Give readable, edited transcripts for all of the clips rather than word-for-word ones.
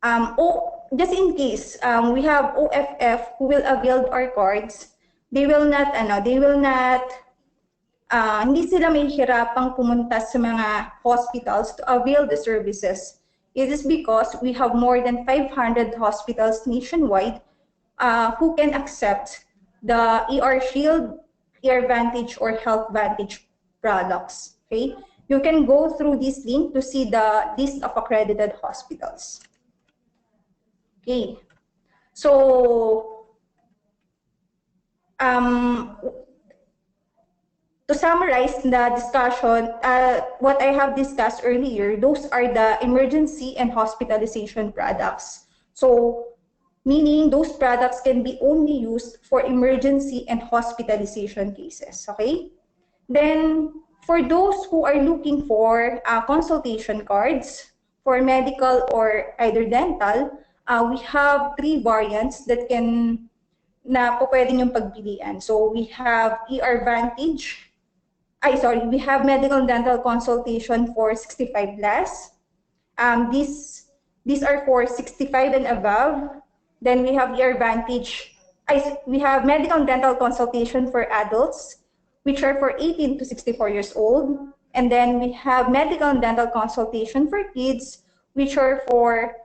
Just in case we have OFF who will avail our cards, they will not, hindi sila mahihirapang pumunta sa mga hospitals to avail the services. It is because we have more than 500 hospitals nationwide who can accept the ER Shield, ER Vantage, or Health Vantage products. Okay, you can go through this link to see the list of accredited hospitals. Okay, so to summarize the discussion, what I have discussed earlier, those are the emergency and hospitalization products. So, meaning those products can be only used for emergency and hospitalization cases, okay? Then, for those who are looking for consultation cards for medical or either dental, we have 3 variants that na po pwede niyong pagpilian. So, we have ER Vantage, we have medical and dental consultation for 65 plus. These are for 65 and above. Then we have ER Vantage. We have medical and dental consultation for adults, which are for 18 to 64 years old. And then we have medical and dental consultation for kids, which are for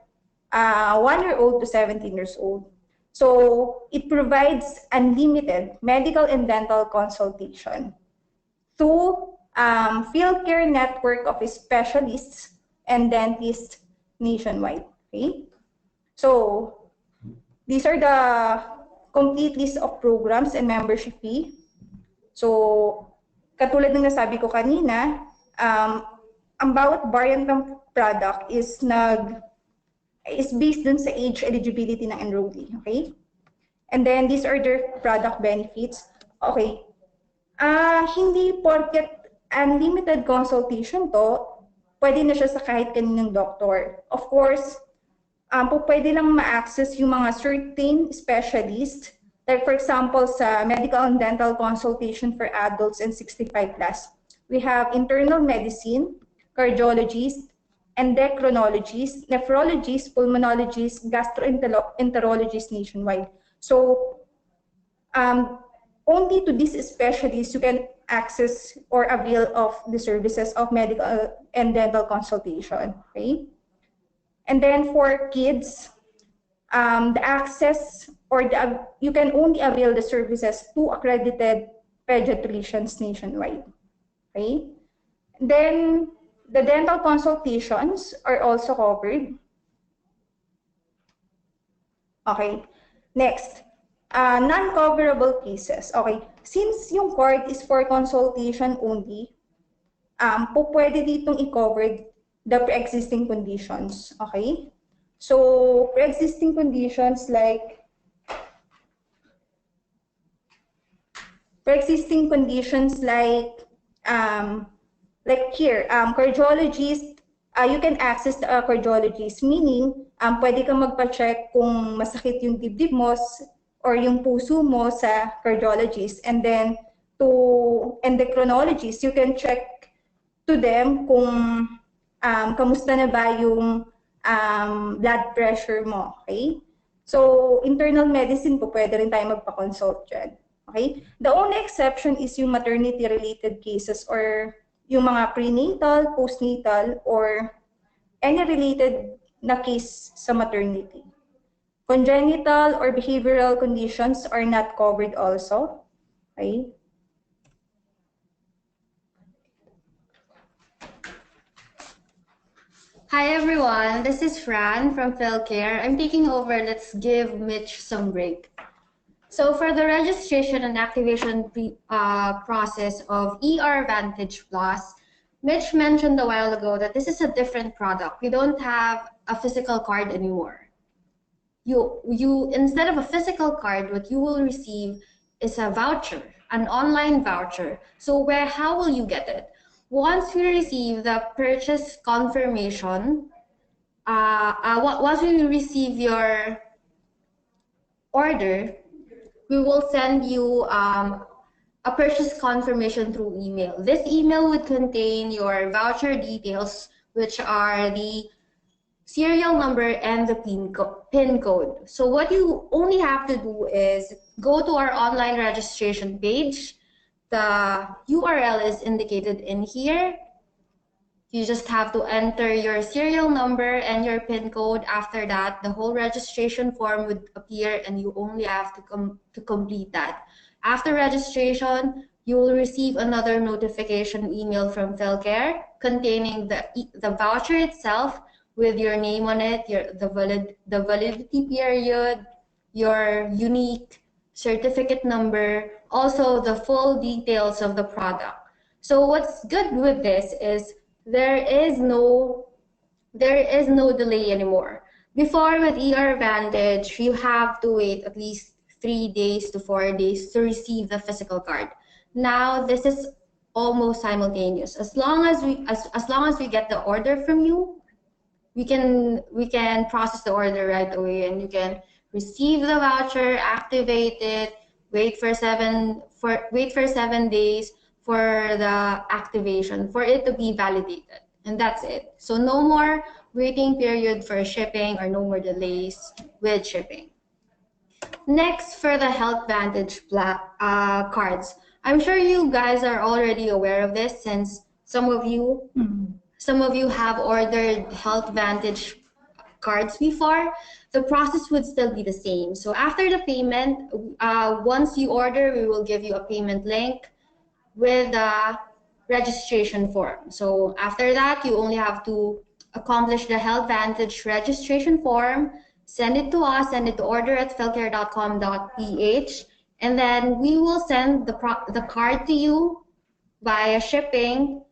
1-year-old to 17 years old. So it provides unlimited medical and dental consultation to field care network of specialists and dentists nationwide. Okay, so these are the complete list of programs and membership fee. So katulad ng nasabi ko kanina, ang bawat variant ng product is based dun sa age eligibility ng enrollee. Okay, and then these are their product benefits. Okay. Hindi porket unlimited consultation to, pwede na siya sa kahit kaninong doctor. Of course, pwede lang ma-access yung mga certain specialist, like for example, sa medical and dental consultation for adults and 65 plus. We have internal medicine, cardiologists, endocrinologists, nephrologists, pulmonologists, gastroenterologists nationwide. So, only to these specialists you can access or avail of the services of medical and dental consultation. Okay, and then for kids, the access or you can only avail the services to accredited pediatricians nationwide. Okay, and then the dental consultations are also covered. Okay, next. Non-coverable cases. Okay, since yung card is for consultation only, pwede ditong i-cover the pre-existing conditions. Okay, so pre-existing conditions like here, cardiologist, you can access the cardiologist, meaning pwede kang magpa-check kung masakit yung dibdib mo or yung puso mo sa cardiologist, and then to endocrinologist, you can check to them kung kamusta na ba yung blood pressure mo. Okay, so internal medicine po pwede rin tayo magpa-consult dyan. Okay, the only exception is yung maternity related cases or yung mga prenatal, postnatal, or any related na case sa maternity. Congenital or behavioral conditions are not covered also. Okay. Hi everyone, this is Fran from PhilCare. I'm taking over. Let's give Mitch some break. So for the registration and activation process of ER Vantage Plus, Mitch mentioned a while ago that this is a different product. We don't have a physical card anymore. You instead of a physical card, what you will receive is a voucher, an online voucher. So how will you get it? Once we receive the purchase confirmation, once we receive your order, we will send you a purchase confirmation through email. This email would contain your voucher details, which are the serial number, and the PIN code. So what you only have to do is go to our online registration page. The URL is indicated in here. You just have to enter your serial number and your PIN code. After that, the whole registration form would appear and you only have to complete that. After registration, you will receive another notification email from PhilCare containing the voucher itself with your name on it, the validity period, your unique certificate number, also the full details of the product. So what's good with this is there is no delay anymore. Before with ER Vantage, you have to wait at least 3 days to 4 days to receive the physical card. Now this is almost simultaneous. As long as we get the order from you, we can process the order right away, and you can receive the voucher, activate it, wait for 7 days for the activation for it to be validated, and that's it. So no more waiting period for shipping or no more delays with shipping. Next, for the Health Vantage cards. I'm sure you guys are already aware of this since some of you have ordered Health Vantage cards before. The process would still be the same. So after the payment, once you order, we will give you a payment link with the registration form. So after that, you only have to accomplish the Health Vantage registration form, send it to us, send it to order@philcare.com.ph, and then we will send the card to you via shipping,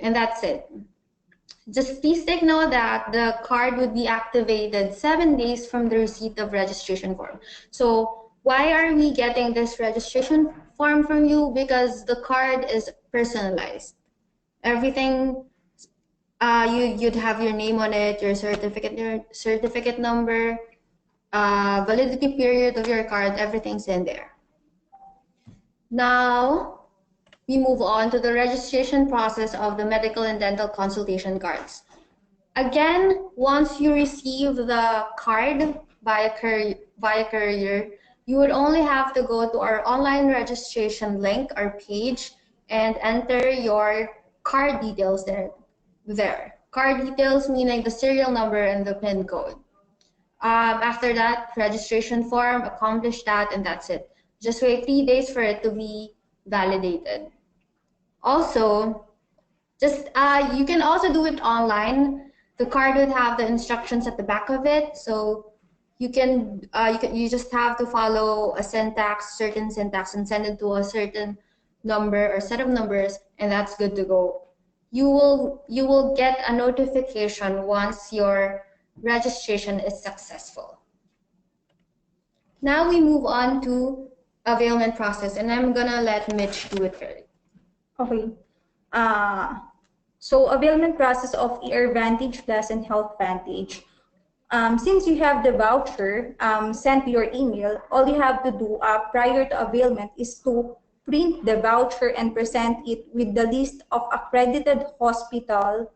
and that's it. Just please take note that the card would be activated 7 days from the receipt of registration form. So why are we getting this registration form from you? Because the card is personalized. Everything, you'd have your name on it, your certificate number, validity period of your card, everything's in there. Now, we move on to the registration process of the medical and dental consultation cards. Again, once you receive the card via courier, you would only have to go to our online registration link or page and enter your card details there. Card details meaning the serial number and the PIN code. After that, registration form, accomplish that, and that's it. Just wait 3 days for it to be validated. Also, you can also do it online. The card would have the instructions at the back of it, so you just have to follow a certain syntax, and send it to a certain number or set of numbers, and that's good to go. You will get a notification once your registration is successful. Now we move on to availment process, and I'm gonna let Mitch do it first. Okay. So availment process of ER Vantage Plus and Health Vantage. Since you have the voucher sent to your email, all you have to do prior to availment is to print the voucher and present it with the list of accredited hospital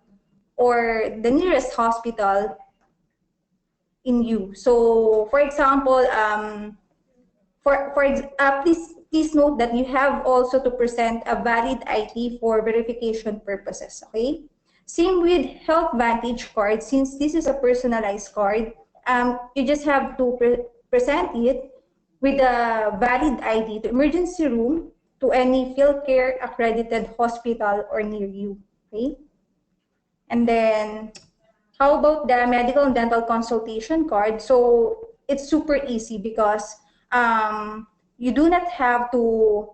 or the nearest hospital in you. So, for example, please note that you have also to present a valid ID for verification purposes, okay? Same with Health Vantage card. Since this is a personalized card, you just have to present it with a valid ID to emergency room, to any PhilCare accredited hospital or near you, okay? And then, how about the medical and dental consultation card? So it's super easy because you do not have to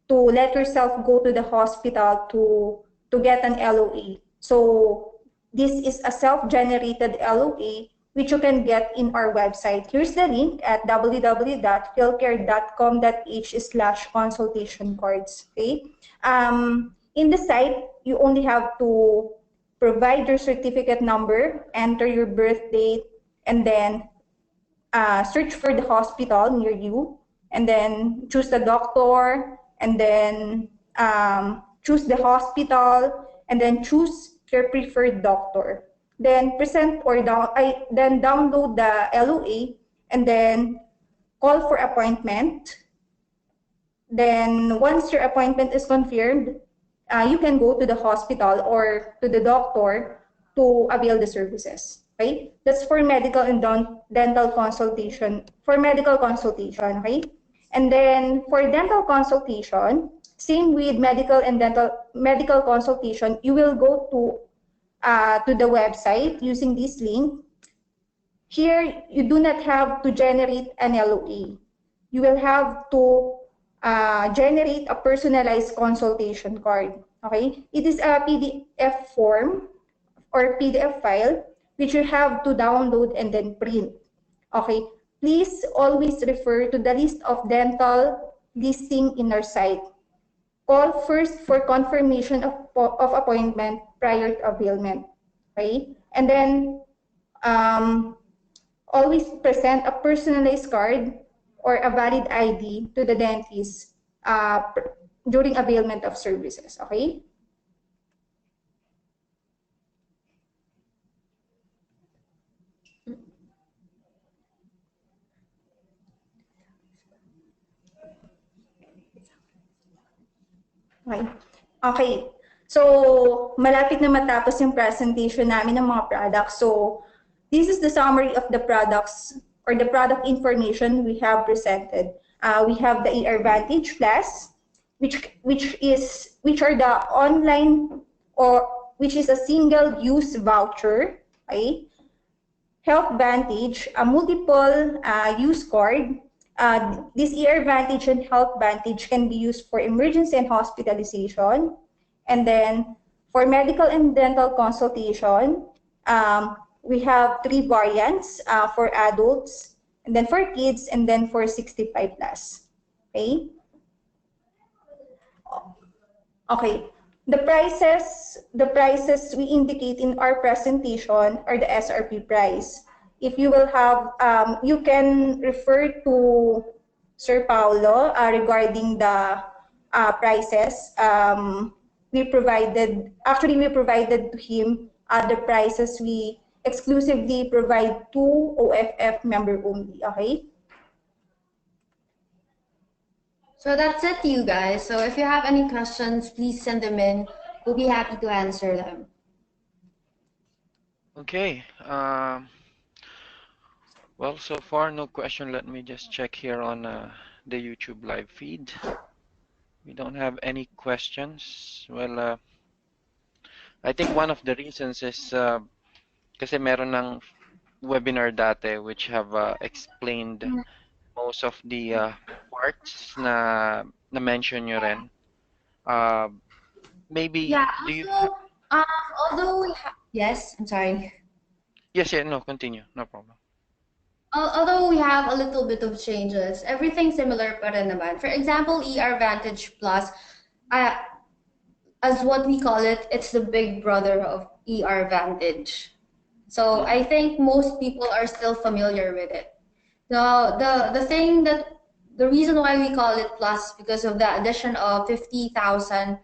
let yourself go to the hospital to get an LOA. So this is a self-generated LOA which you can get in our website. Here's the link at www.philcare.com.h/consultation cards. Okay. In the site, you only have to provide your certificate number, enter your birth date, and then search for the hospital near you, and then choose the doctor, and then choose the hospital, and then choose your preferred doctor. Then present or then download the LOA and then call for appointment. Then once your appointment is confirmed, you can go to the hospital or to the doctor to avail the services. Okay? That's for medical and dental consultation. For medical consultation, okay? And then for dental consultation, same with medical consultation, you will go to the website using this link. Here, you do not have to generate an LOA. You will have to generate a personalized consultation card. Okay? It is a PDF form or PDF file which you have to download and then print. Okay? Please always refer to the list of dental listing in our site. Call first for confirmation of appointment prior to availment. Okay? And then always present a personalized card or a valid ID to the dentist during availment of services. Okay? Okay. Okay. So, malapit na matapos yung presentation namin ng mga products. So, this is the summary of the products or the product information we have presented. We have the ER Vantage Plus, which are the online or which is a single-use voucher. Okay? Health Vantage, a multiple use card. This ER Vantage and Health Vantage can be used for emergency and hospitalization. And then for medical and dental consultation, we have 3 variants for adults, and then for kids, and then for 65 plus. Okay? Okay. The prices we indicate in our presentation are the SRP price. If you will have, you can refer to Sir Paulo regarding the prices. We provided to him the prices we exclusively provide to OFF member only. Okay? So that's it, you guys. So if you have any questions, please send them in. We'll be happy to answer them. Okay. Well, so far no question. Let me just check here on the YouTube live feed. We don't have any questions. Well, I think one of the reasons is kasi meron ng webinar dati which have explained most of the parts na mention nyo rin. Maybe Yeah, do you also, although we have, yes, I'm sorry. Yes, yeah, no, continue. No problem. Although we have a little bit of changes, everything similar pa rin naman. For example, ER Vantage Plus, as what we call it, it's the big brother of ER Vantage. So I think most people are still familiar with it. Now, the reason why we call it Plus because of the addition of 50,000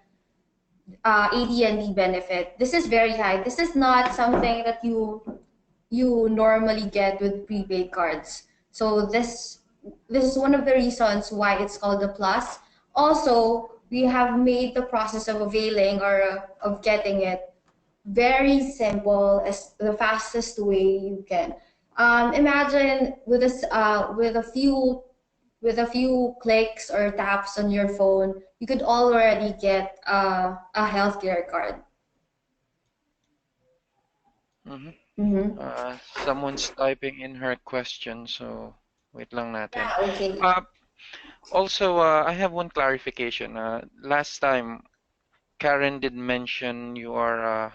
AD&D benefit. This is very high. This is not something that you normally get with prepaid cards. So this is one of the reasons why it's called the Plus. Also, we have made the process of availing or of getting it very simple, as the fastest way you can. Imagine with a few clicks or taps on your phone, you could already get a healthcare card. Someone's typing in her question, so wait lang natin. Okay. Also, I have one clarification. Last time, Karen did mention your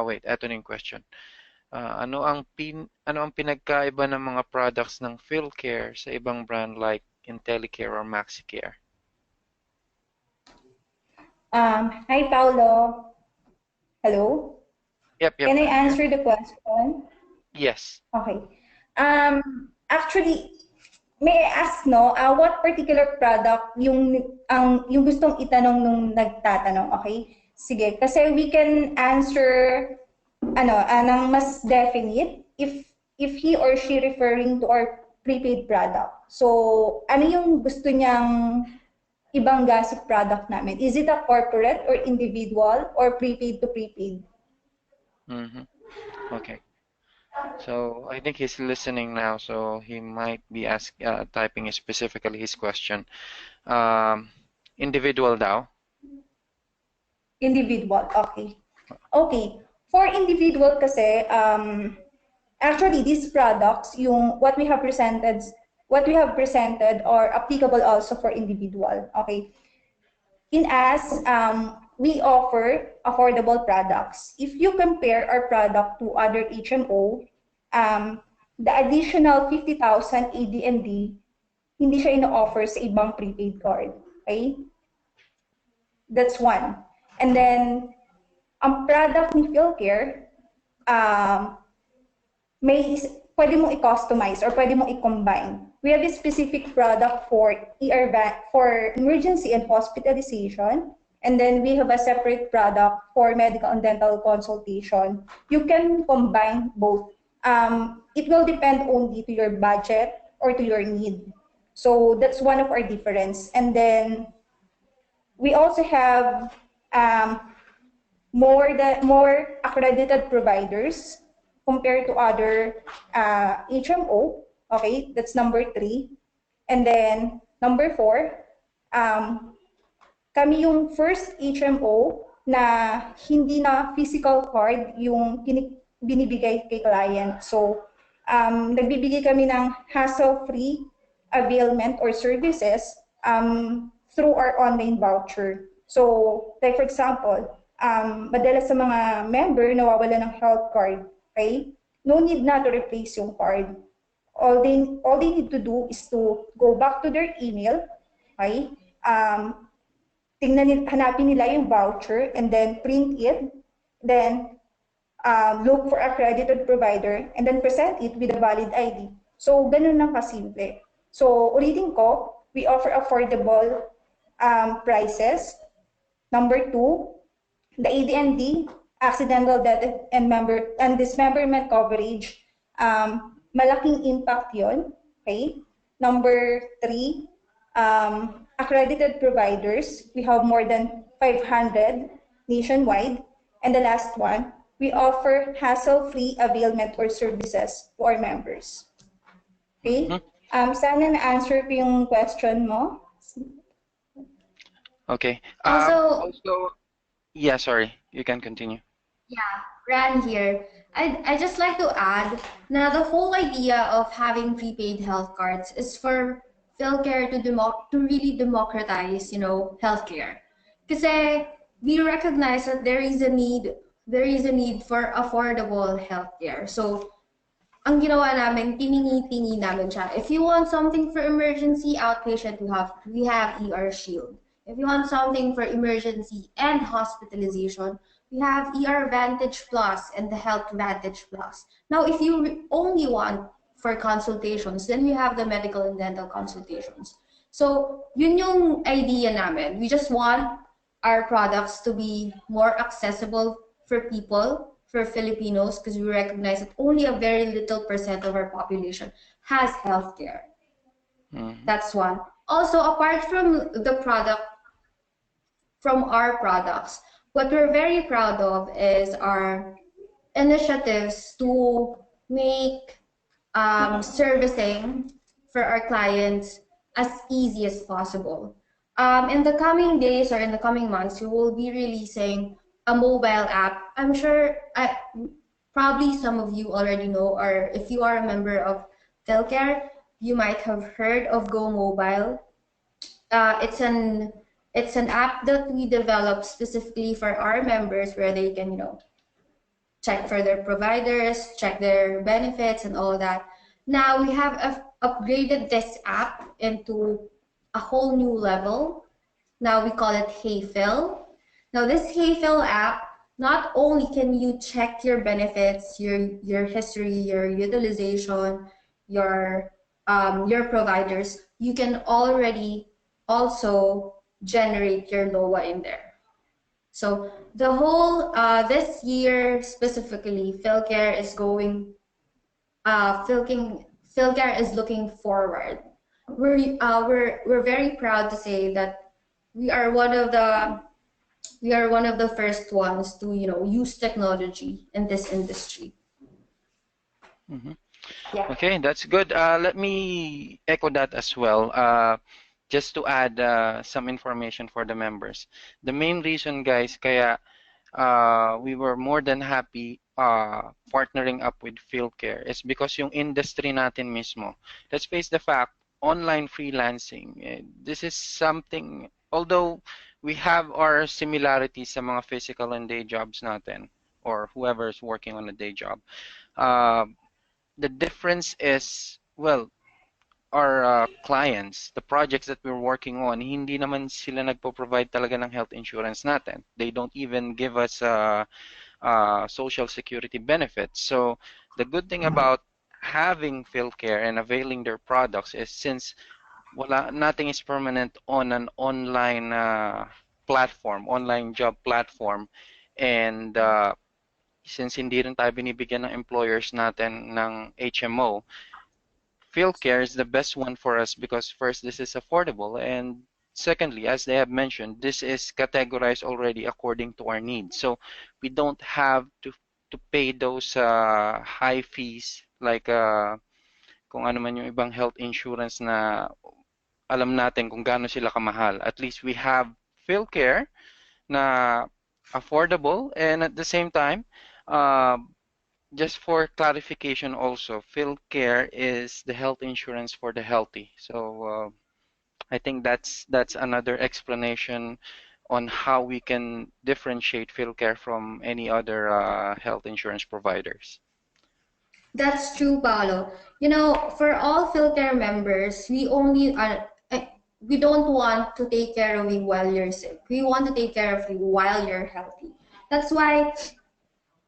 wait, eto na yung question. Ano ang pinagkaiba ng mga products ng PhilCare sa ibang brand like IntelliCare or MaxiCare? Hi, Paulo. Hello? Yep. Can I answer the question? Yes. Okay. Actually, may I ask, no, what particular product yung gustong itanong nung nagtatanong, okay? Sige, kasi we can answer ng mas definite if he or she referring to our prepaid product. So, ano yung gusto niyang ibangga sa product namin? Is it a corporate or individual or prepaid to prepaid? Mm-hmm. Okay. So I think he's listening now, so he might be typing specifically his question. Individual daw. Individual, okay. Okay. For individual kasi, actually these products, yung what we have presented are applicable also for individual. Okay. In us, we offer affordable products. If you compare our product to other HMO, the additional 50,000 AD&D, hindi siya ino-offer sa ibang prepaid card. Okay? That's one. And then, ang product ni PhilCare, pwede mong i-customize or pwede mong i-combine. We have a specific product for for emergency and hospitalization, and then we have a separate product for medical and dental consultation. You can combine both. It will depend only to your budget or to your need. So that's one of our difference. And then we also have more accredited providers compared to other HMO. Okay, that's number 3. And then number 4, kami yung first HMO na hindi na physical card yung binibigay kay client. So, nagbibigay kami ng hassle-free availment or services through our online voucher. So, like for example, madalas sa mga member nawawala ng health card. Okay? No need na to replace yung card. All they need to do is to go back to their email, okay? Hanapin nila yung voucher and then print it, then look for a accredited provider and then present it with a valid ID. So, ganun lang kasimple. So, ulitin ko, we offer affordable prices. Number 2, the AD&D, accidental death and dismemberment coverage, malaking impact yon. Okay? Number 3, accredited providers. We have more than 500 nationwide. And the last one, we offer hassle-free availment or services to our members. Okay? Sana na-answer ko yung question mo. Okay. Also, yeah, sorry. You can continue. yeah, Ran here. I just like to add now the whole idea of having prepaid health cards is for PhilCare to really democratize, healthcare. Because we recognize that there is a need for affordable healthcare. So ang ginawa namin, tiningi-tingi namin siya. If you want something for emergency outpatient, we have ER Shield. If you want something for emergency and hospitalization, we have ER Vantage Plus and the Health Vantage Plus. Now, if you only want for consultations, then we have the medical and dental consultations. So, yun yung idea namin. We just want our products to be more accessible for people, for Filipinos, because we recognize that only a very little % of our population has healthcare. That's one. Also, apart from our products, what we're very proud of is our initiatives to make servicing for our clients as easy as possible. In the coming days or in the coming months, we will be releasing a mobile app. I'm sure probably some of you already know, or if you are a member of PhilCare, you might have heard of Go Mobile. It's an app that we developed specifically for our members where they can, check for their providers, check their benefits and all that. Now we have upgraded this app into a whole new level. Now we call it HeyPhil. Now this HeyPhil app, not only can you check your benefits, your history, your utilization, your providers, you can already also generate your LOA in there. So the whole this year specifically, PhilCare is going PhilCare is looking forward. We're very proud to say that we are one of the first ones to use technology in this industry. Mhm. Yeah. Okay, that's good. Let me echo that as well. Just to add some information for the members. The main reason, guys, kaya we were more than happy partnering up with PhilCare is because yung industry natin mismo. Let's face the fact, online freelancing, this is something, although we have our similarities sa mga physical and day jobs natin, or whoever is working on a day job. The difference is, well, our clients, the projects that we're working on, hindi naman sila nagpo-provide talaga ng health insurance natin. They don't even give us social security benefits. So the good thing about having PhilCare and availing their products is since nothing is permanent on an online platform, online job platform, and since hindi rin tayo binibigyan ng employers natin ng HMO, PhilCare is the best one for us because first, this is affordable, and secondly, as they have mentioned, this is categorized already according to our needs. So we don't have to pay those high fees like kung ano man yung ibang health insurance na alam natin kung gaano sila kamahal. At least we have PhilCare na affordable, and at the same time, just for clarification also, PhilCare is the health insurance for the healthy. So I think that's another explanation on how we can differentiate PhilCare from any other health insurance providers. That's true, Paolo. For all PhilCare members, we don't want to take care of you while you're sick. We want to take care of you while you're healthy. That's why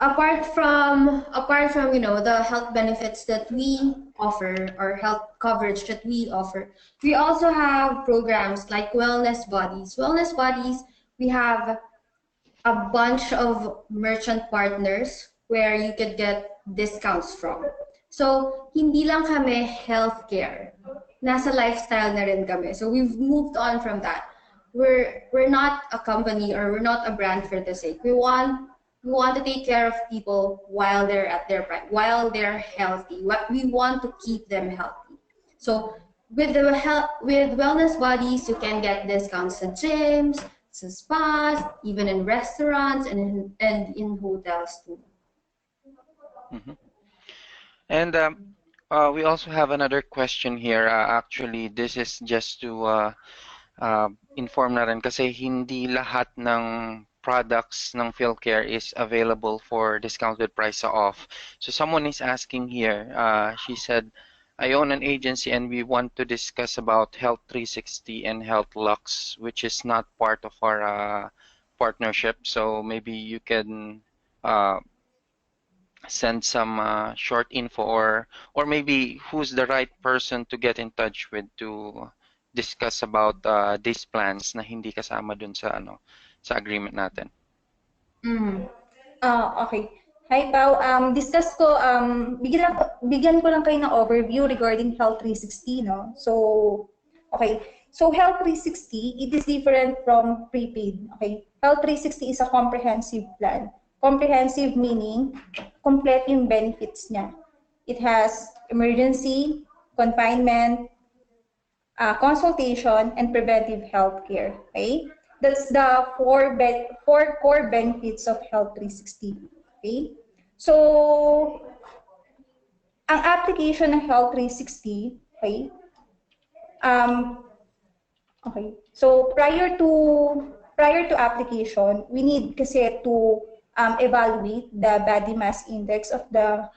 apart from the health benefits that we offer or health coverage that we offer, we also have programs like wellness bodies. Wellness bodies, we have a bunch of merchant partners where you could get discounts from. So hindi lang kami healthcare, nasa lifestyle na rin kami. So we've moved on from that. We're not a company, or we're not a brand for the sake. We want to take care of people while they're at their prime, while they're healthy. We want to keep them healthy. So with wellness bodies, you can get discounts at gyms, to spas, even in restaurants and in hotels too. Mm-hmm. And we also have another question here. Actually, this is just to inform na rin kasi hindi lahat ng products ng PhilCare is available for discounted price off. So someone is asking here, she said, I own an agency and we want to discuss about Health 360 and Health Lux, which is not part of our partnership. So maybe you can send some short info, or maybe who's the right person to get in touch with to discuss about these plans na hindi kasama dun sa sa agreement natin. Okay. Hi, Pao. Discuss ko, bigyan ko lang kayo ng overview regarding Health 360, no? So, okay. So, Health 360, it is different from prepaid, okay? Health 360 is a comprehensive plan. Comprehensive meaning, complete yung benefits niya. It has emergency, confinement, consultation, and preventive health care, okay? That's the four core benefits of Health 360, okay? So, ang application ng Health 360, okay? Okay. So, prior to application, we need kasi to evaluate the body mass index of the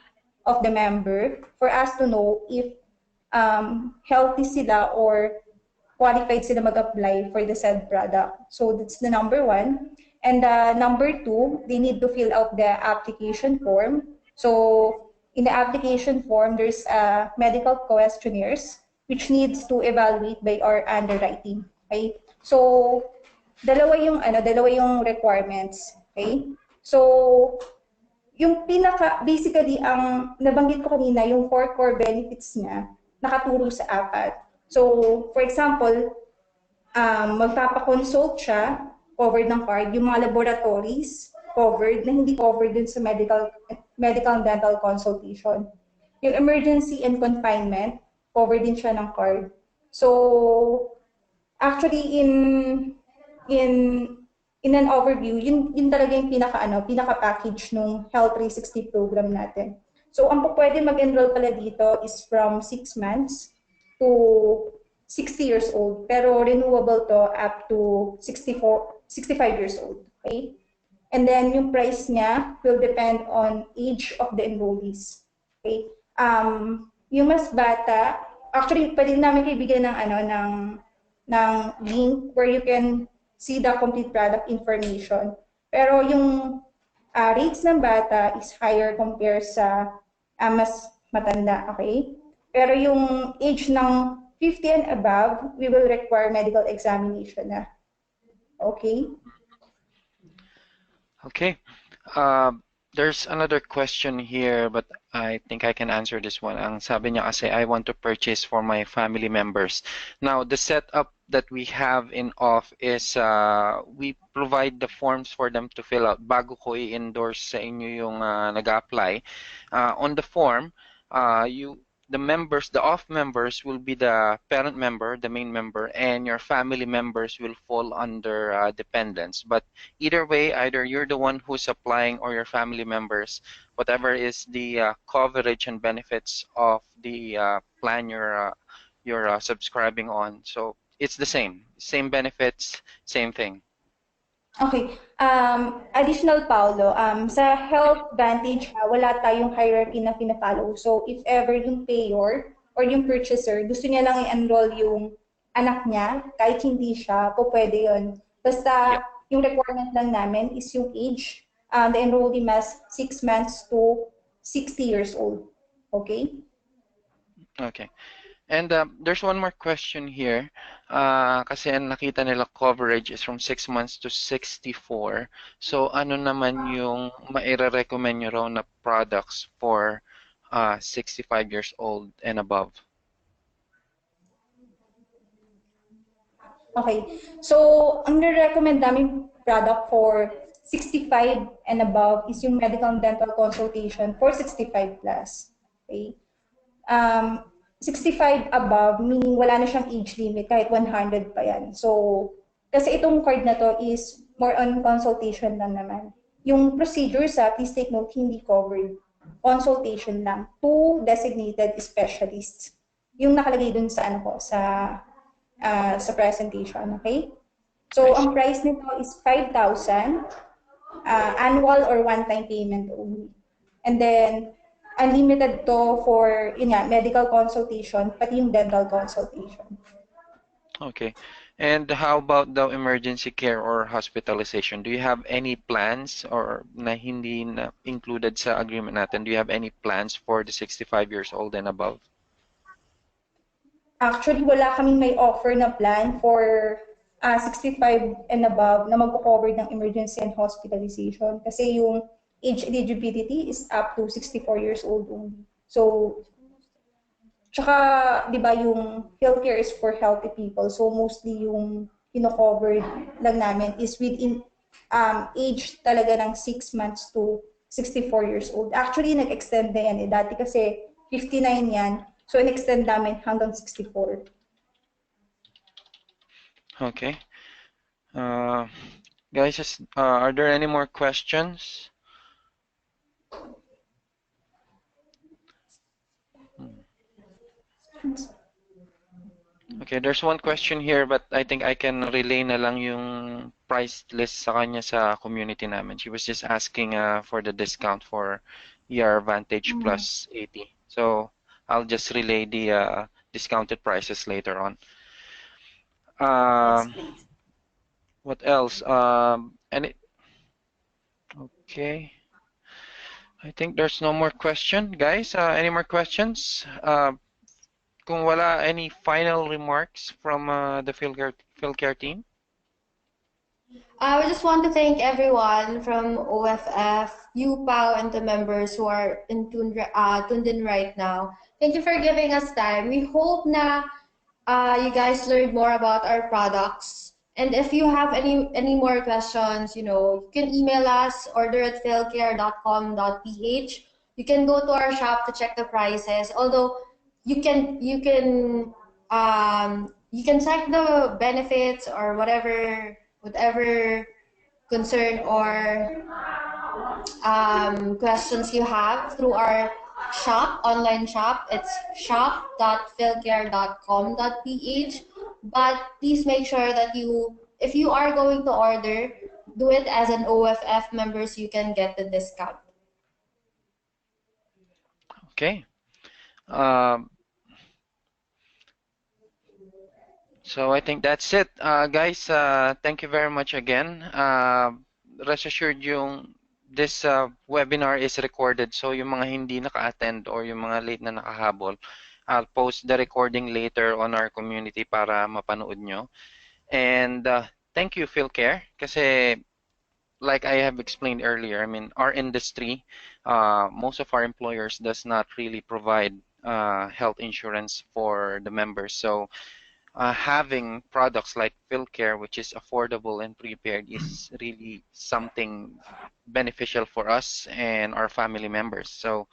member for us to know if healthy sila or qualified sila mag-apply for the said product. So that's the number one. And number two, they need to fill out the application form. So in the application form, there's medical questionnaires which needs to evaluate by our underwriting. Okay? So dalawa yung requirements. Okay? So, yung basically, ang nabanggit ko kanina, yung 4 core benefits niya, nakaturo sa 4. So, for example, magpapa-consult siya, covered ng card, yung mga laboratories, covered, na hindi covered dun sa medical and dental consultation. Yung emergency and confinement, covered din siya ng card. So, actually, in in an overview, yun talaga yung pinaka-package nung Health 360 program natin. So, ang pwede mag-enroll pala dito is from 6 months to 60 years old. Pero renewable to up to 65 years old. Okay? And then, yung price niya will depend on age of the enrollees. Okay? Yung mas bata, actually, pwede namin kaibigan ng link where you can see the complete product information. Pero yung rates ng bata is higher compared sa mas matanda, okay? Pero yung age ng 50 and above, we will require medical examination na. Okay? Okay. There's another question here, but I think I can answer this one. Ang sabi niya kasi, I want to purchase for my family members. Now, the setup that we have in off is we provide the forms for them to fill out bago ko i-endorse sa inyo yung nag-apply. On the form, the off members will be the parent member, the main member, and your family members will fall under dependents. But either way, either you're the one who's applying or your family members, whatever is the coverage and benefits of the plan you're subscribing on. So it's the same benefits, same thing. Okay. Additional, Paulo, sa Health Vantage, wala tayong hierarchy na pina-follow. So, if ever yung payer or yung purchaser, gusto niya lang i-enroll yung anak niya, kahit hindi siya, pwede yun. Basta, yung requirement lang namin is yung age. The enrollee must 6 months to 60 years old. Okay? Okay. And there's one more question here. Kasi ang nakita nila coverage is from 6 months to 64. So ano naman yung maire-recommend nyo raw na products for 65 years old and above? Okay. So, ang recommend namin product for 65 and above is yung medical and dental consultation for 65 plus. Okay? 65 above, meaning wala na siyang age limit, kahit 100 pa yan. So, kasi itong card na to is more on consultation lang naman. Yung procedures, please take note, hindi covered. Consultation lang to designated specialists. Yung nakalagay dun sa sa presentation, okay? So, ang price nito is 5,000 annual or one-time payment only. And then, unlimited to for medical consultation, pati yung dental consultation. Okay. And how about the emergency care or hospitalization? Do you have any plans or na hindi na included sa agreement natin? Do you have any plans for the 65 years old and above? Actually, wala kaming may offer na plan for 65 and above na mag-cover ng emergency and hospitalization. Kasi yung age eligibility is up to 64 years old only. So, tsaka, di ba, yung healthcare is for healthy people. So, mostly yung covered lang namin is within age talaga ng 6 months to 64 years old. Actually, nag-extend na yan. Dati kasi 59 yan. So, in-extend namin hanggang 64. Okay. Guys, are there any more questions? Okay, there's one question here, but I think I can relay na lang yung price list sa kanya sa community namin. She was just asking for the discount for ER Vantage Plus 80. So I'll just relay the discounted prices later on. What else? Okay. I think there's no more question, guys. Any more questions? Kung wala, any final remarks from the PhilCare team? I just want to thank everyone from OFF, UPAO, and the members who are tuned in right now. Thank you for giving us time. We hope na you guys learned more about our products. And if you have any more questions, you can email us, order@philcare.com.ph. You can go to our shop to check the prices. Although you can check the benefits or whatever concern or questions you have through our online shop. It's shop.philcare.com.ph. But please make sure that if you are going to order, do it as an OFF member so you can get the discount. Okay. Um, so I think that's it. Guys, thank you very much again. Rest assured this webinar is recorded, so yung mga hindi naka-attend or yung mga late na nakahabol, I'll post the recording later on our community para mapanood nyo. And thank you, PhilCare, kasi like I have explained earlier, I mean, our industry, most of our employers does not really provide health insurance for the members. So having products like PhilCare, which is affordable and prepared, is really something beneficial for us and our family members. So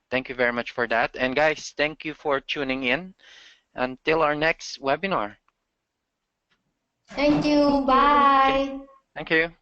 thank you very much for that. And guys, thank you for tuning in. Until our next webinar. Thank you. Bye. Thank you.